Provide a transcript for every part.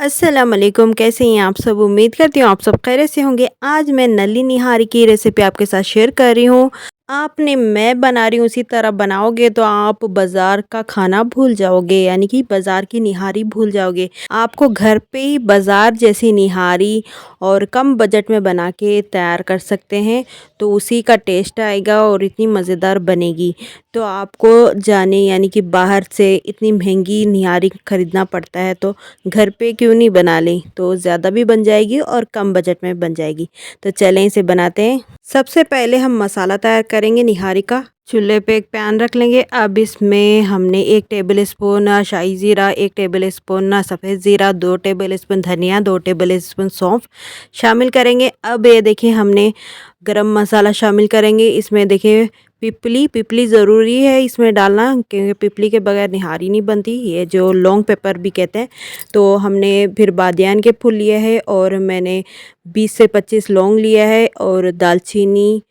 अस्सलाम वालेकुम, कैसे हैं आप सब? उम्मीद करती हूँ आप सब खैरियत से होंगे। आज मैं नली निहारी की रेसिपी आपके साथ शेयर कर रही हूँ। आपने मैं बना रही हूँ उसी तरह बनाओगे तो आप बाज़ार का खाना भूल जाओगे, यानी कि बाज़ार की निहारी भूल जाओगे। आपको घर पे ही बाज़ार जैसी निहारी और कम बजट में बना के तैयार कर सकते हैं, तो उसी का टेस्ट आएगा और इतनी मज़ेदार बनेगी। तो आपको जाने यानी कि बाहर से इतनी महंगी निहारी ख़रीदना पड़ता है, तो घर पे क्यों नहीं बना लें, तो ज़्यादा भी बन जाएगी और कम बजट में बन जाएगी। तो चलें इसे बनाते हैं। सबसे पहले हम मसाला तैयार करेंगे निहारी का। चूल्हे पे एक पैन रख लेंगे। अब इसमें हमने 1 टेबल स्पून शाही ज़ीरा, 1 टेबल स्पून सफ़ेद ज़ीरा, 2 टेबल स्पून धनिया, 2 टेबल स्पून सौंफ शामिल करेंगे। अब ये देखिए हमने गरम मसाला शामिल करेंगे। इसमें देखिए पिपली ज़रूरी है इसमें डालना, क्योंकि पिपली के बगैर निहारी नहीं बनती। ये जो लौंग पेपर भी कहते हैं। तो हमने फिर बादियान के फूल लिए हैं और मैंने 20 से 25 लौंग लिया है और दालचीनी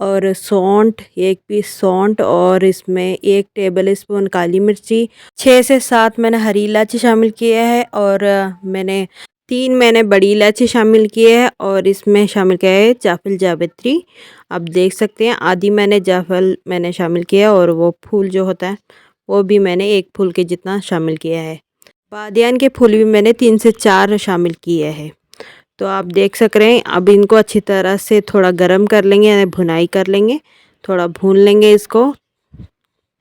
और सौंठ, 1 पीस सौंठ और इसमें 1 टेबल स्पून काली मिर्ची, 6 से 7 मैंने हरी इलायची शामिल किया है और मैंने बड़ी इलायची शामिल किए है और इसमें शामिल किया है जायफल जावित्री। आप देख सकते हैं आधी मैंने जायफल मैंने शामिल किया और वो फूल जो होता है वो भी मैंने 1 फूल के जितना शामिल किया है। बादियान के फूल भी मैंने 3 से 4 शामिल किए हैं। तो आप देख सक रहे हैं। अब इनको अच्छी तरह से थोड़ा गरम कर लेंगे, यानी भुनाई कर लेंगे। थोड़ा भून लेंगे इसको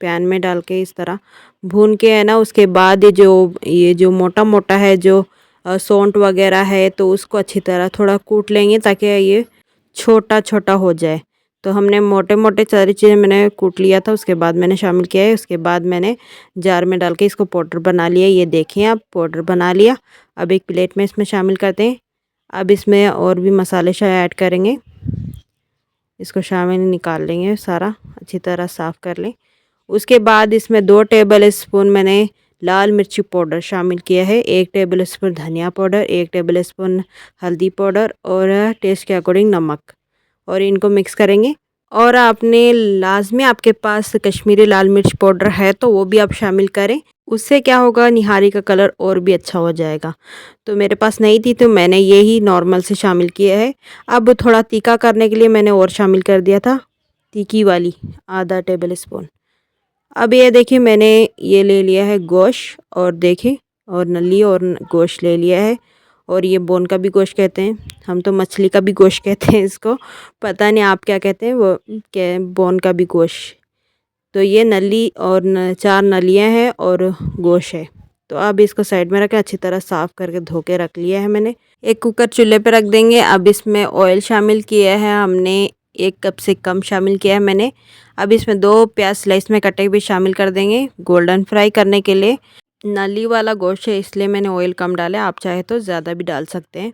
पैन में डाल के, इस तरह भून के है ना। उसके बाद ये जो मोटा मोटा है जो सौंठ वगैरह है, तो उसको अच्छी तरह थोड़ा कूट लेंगे ताकि ये छोटा छोटा हो जाए। तो हमने मोटे मोटे सारी चीज़ें मैंने कूट लिया था, उसके बाद मैंने शामिल किया है। उसके बाद मैंने जार में डाल के इसको पाउडर बना लिया। ये देखिए आप पाउडर बना लिया। अब एक प्लेट में इसमें शामिल करते हैं। अब इसमें और भी मसाले ऐड करेंगे। इसको शामिल निकाल लेंगे, सारा अच्छी तरह साफ़ कर लें। उसके बाद इसमें 2 टेबल स्पून मैंने लाल मिर्ची पाउडर शामिल किया है, 1 टेबल स्पून धनिया पाउडर, 1 टेबल स्पून हल्दी पाउडर और टेस्ट के अकॉर्डिंग नमक, और इनको मिक्स करेंगे। और आपने लाजमी आपके पास कश्मीरी लाल मिर्च पाउडर है तो वो भी आप शामिल करें। उससे क्या होगा, निहारी का कलर और भी अच्छा हो जाएगा। तो मेरे पास नहीं थी तो मैंने ये ही नॉर्मल से शामिल किया है। अब थोड़ा तीखा करने के लिए मैंने और शामिल कर दिया था तीखी वाली आधा टेबल स्पून। अब ये देखिए मैंने ये ले लिया है गोश्त, और देखिए और नली और गोश्त ले लिया है। और ये बोन का भी गोश्त कहते हैं, हम तो मछली का भी गोश्त कहते हैं इसको, पता नहीं आप क्या कहते हैं। वो क्या, बोन का भी गोश्त। तो ये नली और 4 नलियाँ हैं और गोश्त है। तो अब इसको साइड में रखें, अच्छी तरह साफ़ करके धो के रख लिया है मैंने। एक कुकर चूल्हे पे रख देंगे। अब इसमें ऑयल शामिल किया है हमने, 1 कप से कम शामिल किया है मैंने। अब इसमें 2 प्याज स्लाइस में कटे हुए शामिल कर देंगे गोल्डन फ्राई करने के लिए। नली वाला गोश्त है इसलिए मैंने ऑयल कम डाला है, आप चाहे तो ज़्यादा भी डाल सकते हैं।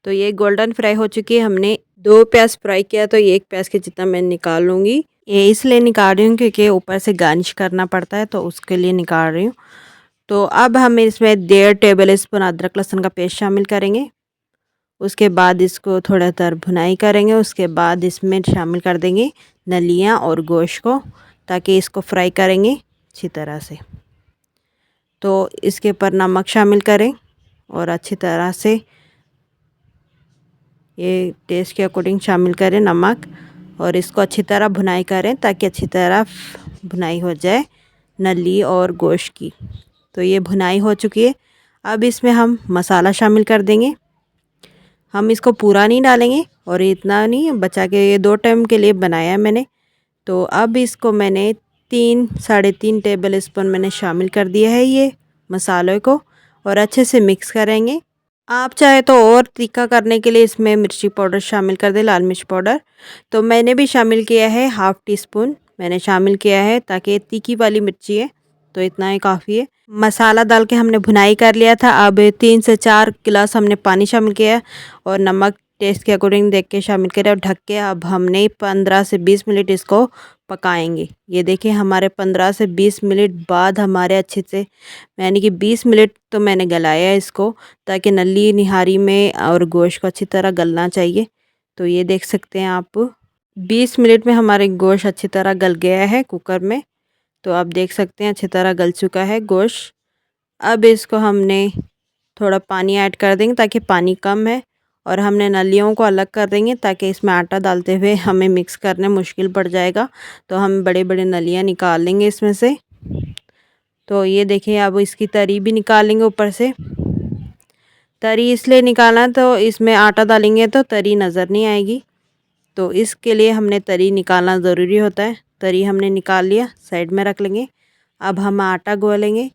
तो ये गोल्डन फ्राई हो चुकी है। हमने 2 प्याज फ्राई किया तो 1 प्याज के जितना मैं निकाल लूँगी। ये इसलिए निकाल रही हूँ क्योंकि ऊपर से गार्निश करना पड़ता है, तो उसके लिए निकाल रही हूँ। तो अब हम इसमें 1.5 टेबल स्पून अदरक लहसुन का पेस्ट शामिल करेंगे। उसके बाद इसको थोड़ा देर भुनाई करेंगे। उसके बाद इसमें शामिल कर देंगे नलियाँ और गोश्त को, ताकि इसको फ्राई करेंगे अच्छी तरह से। तो इसके ऊपर नमक शामिल करें और अच्छी तरह से ये टेस्ट के अकॉर्डिंग शामिल करें नमक, और इसको अच्छी तरह भुनाई करें ताकि अच्छी तरह भुनाई हो जाए नली और गोश्त की। तो ये भुनाई हो चुकी है। अब इसमें हम मसाला शामिल कर देंगे। हम इसको पूरा नहीं डालेंगे और इतना नहीं बचा के, ये 2 टाइम के लिए बनाया है मैंने। तो अब इसको मैंने 3 साढ़े 3 टेबल स्पून मैंने शामिल कर दिया है ये मसाले को, और अच्छे से मिक्स करेंगे। आप चाहे तो और तीखा करने के लिए इसमें मिर्ची पाउडर शामिल कर दें, लाल मिर्च पाउडर। तो मैंने भी शामिल किया है, हाफ़ टी स्पून मैंने शामिल किया है, ताकि तीखी वाली मिर्ची है तो इतना ही काफ़ी है। मसाला डाल के हमने भुनाई कर लिया था। अब 3 से 4 गिलास हमने पानी शामिल किया और नमक टेस्ट के अकॉर्डिंग देख के शामिल करें, और ढक के अब हमने 15 से 20 मिनट इसको पकाएंगे। ये देखिए हमारे 15 से 20 मिनट बाद हमारे अच्छे से, यानी कि 20 मिनट तो मैंने गलाया है इसको, ताकि नली निहारी में और गोश्त को अच्छी तरह गलना चाहिए। तो ये देख सकते हैं आप 20 मिनट में हमारे गोश्त अच्छी तरह गल गया है कुकर में। तो आप देख सकते हैं अच्छी तरह गल चुका है गोश्त। अब इसको हमने थोड़ा पानी ऐड कर देंगे ताकि पानी कम है। और हमने नलियों को अलग कर देंगे ताकि इसमें आटा डालते हुए हमें मिक्स करने मुश्किल पड़ जाएगा। तो हम बड़े बड़े नलियाँ निकाल लेंगे इसमें से। तो ये देखिए अब इसकी तरी भी निकाल लेंगे ऊपर से। तरी इसलिए निकालना है तो इसमें आटा डालेंगे तो तरी नज़र नहीं आएगी, तो इसके लिए हमने तरी निकालना ज़रूरी होता है। तरी हमने निकाल लिया, साइड में रख लेंगे। अब हम आटा गोलेंगे।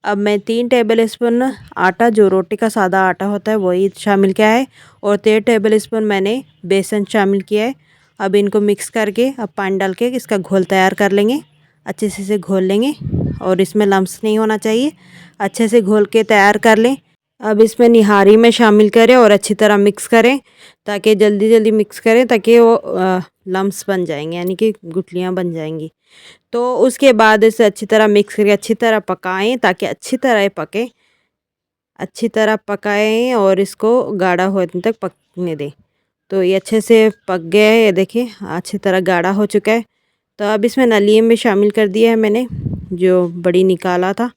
अब मैं 3 टेबल स्पून आटा, जो रोटी का सादा आटा होता है वही शामिल किया है, और 13 टेबल स्पून मैंने बेसन शामिल किया है। अब इनको मिक्स करके अब पानी डाल के इसका घोल तैयार कर लेंगे। अच्छे से इसे घोल लेंगे और इसमें लम्स नहीं होना चाहिए। अच्छे से घोल के तैयार कर लें। अब इसमें निहारी में शामिल करें और अच्छी तरह मिक्स करें, ताकि जल्दी जल्दी मिक्स करें ताकि वो लम्स बन जाएंगे, यानी कि गुठलियाँ बन जाएंगी। तो उसके बाद इसे अच्छी तरह मिक्स करके अच्छी तरह पकाएं ताकि अच्छी तरह ये पके। अच्छी तरह पकाएं और इसको गाढ़ा होने तक पकने दें। तो ये अच्छे से पक गया है, ये देखिए अच्छी तरह गाढ़ा हो चुका है। तो अब इसमें नलिये में शामिल कर दिया है मैंने, जो बड़ी निकाला था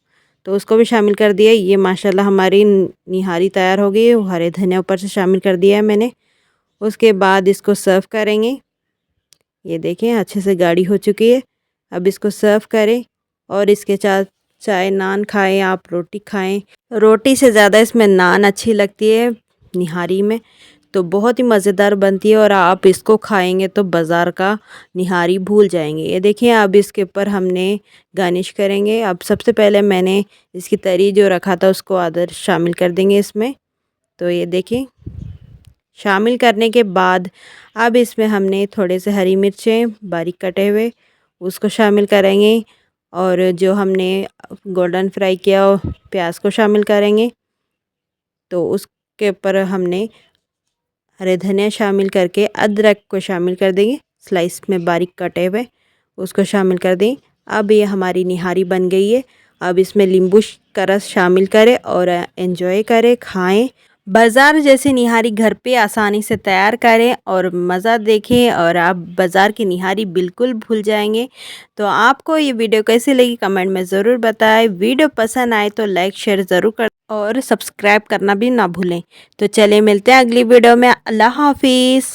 तो उसको भी शामिल कर दिया। ये माशाल्लाह हमारी निहारी तैयार हो गई है। हरे धनिया ऊपर से शामिल कर दिया है मैंने। उसके बाद इसको सर्व करेंगे। ये देखें अच्छे से गाढ़ी हो चुकी है। अब इसको सर्व करें और इसके साथ चाहे नान खाएं, आप रोटी खाएं। रोटी से ज़्यादा इसमें नान अच्छी लगती है निहारी में, तो बहुत ही मज़ेदार बनती है। और आप इसको खाएंगे तो बाज़ार का निहारी भूल जाएंगे। ये देखिए अब इसके ऊपर हमने गार्निश करेंगे। अब सबसे पहले मैंने इसकी तरी जो रखा था उसको आधर शामिल कर देंगे इसमें। तो ये देखिए शामिल करने के बाद अब इसमें हमने थोड़े से हरी मिर्चें बारीक कटे हुए उसको शामिल करेंगे, और जो हमने गोल्डन फ्राई किया प्याज को शामिल करेंगे। तो उसके ऊपर हमने हरे धनिया शामिल करके अदरक को शामिल कर देंगे, स्लाइस में बारीक कटे हुए उसको शामिल कर दें। अब ये हमारी निहारी बन गई है। अब इसमें नींबू का रस शामिल करें और एंजॉय करें, खाएं। बाज़ार जैसी निहारी घर पे आसानी से तैयार करें और मज़ा देखें, और आप बाज़ार की निहारी बिल्कुल भूल जाएंगे। तो आपको ये वीडियो कैसी लगी कमेंट में ज़रूर बताएं। वीडियो पसंद आए तो लाइक शेयर ज़रूर कर और सब्सक्राइब करना भी ना भूलें। तो चलिए मिलते हैं अगली वीडियो में। अल्लाह हाफिज़।